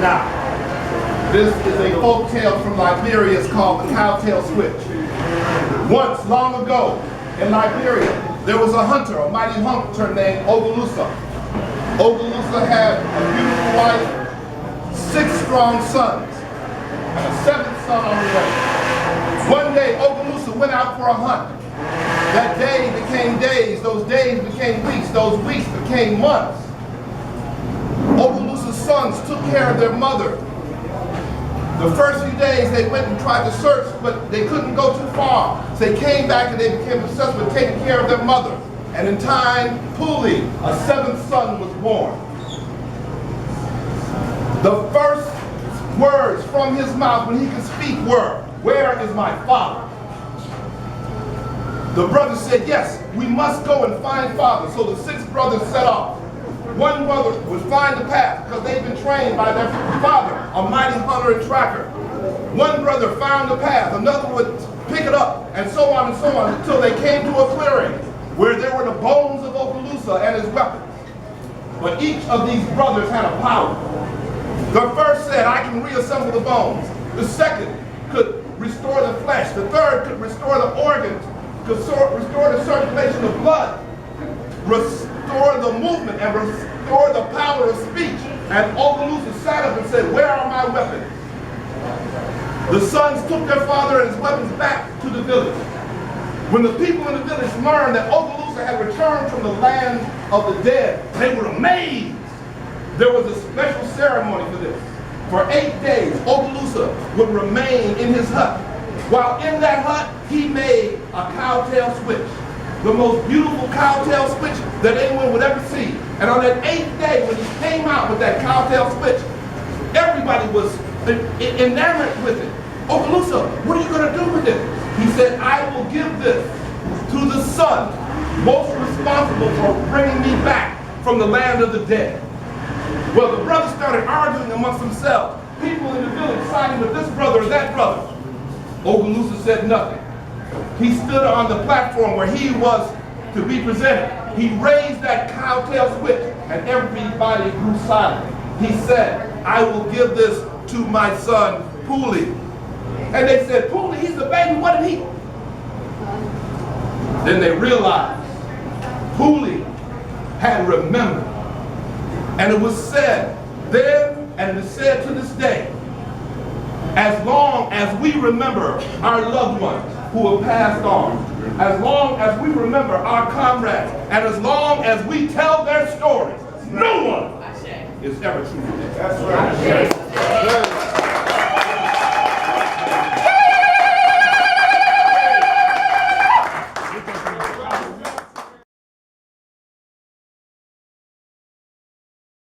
Now, this is a folk tale from Liberia. It's called the Cowtail Switch. Once, long ago, in Liberia, there was a hunter, a mighty hunter named Ogalusa. Ogalusa had a beautiful wife, 6 strong sons, and a 7th son on the way. One day, Ogalusa went out for a hunt. That day became days, those days became weeks, those weeks became months. Ogalusa's sons took care of their mother. The first few days they went and tried to search, but they couldn't go too far. So they came back and they became obsessed with taking care of their mother. And in time, Puli, a 7th son, was born. The first words from his mouth when he could speak were, "Where is my father?" The brothers said, "Yes, we must go and find father." So the 6 brothers set off. One brother would find the path because they'd been trained by their father, a mighty hunter and tracker. One brother found the path, another would pick it up, and so on until they came to a clearing where there were the bones of Ogalusa and his weapons. But each of these brothers had a power. The first said, "I can reassemble the bones." The second could restore the flesh. The third could restore the organs, could restore the circulation of blood, restore the movement, and restore the power of speech. And Ogalusa sat up and said, "Where are my weapons?" The sons took their father and his weapons back to the village. When the people in the village learned that Ogalusa had returned from the land of the dead, they were amazed. There was a special ceremony for this. For 8 days, Ogalusa would remain in his hut. While in that hut, he made a cowtail switch, the most beautiful cowtail switch that anyone would ever see. And on that 8th day, when he came out with that cowtail switch, everybody was enamored with it. "Ogalusa, what are you going to do with it?" He said, "I will give this to the son most responsible for bringing me back from the land of the dead." Well, the brothers started arguing amongst themselves. People in the village siding with this brother or that brother. Ogalusa said nothing. He stood on the platform where he was to be presented. He raised that cowtail switch and everybody grew silent. He said, "I will give this to my son, Puli." And they said, "Puli, he's the baby, what did he?" Then they realized Puli had remembered. And it was said then, and it is said to this day, as long as we remember our loved ones who have passed on, as long as we remember our comrades, and as long as we tell their stories, no one is ever true. That's right.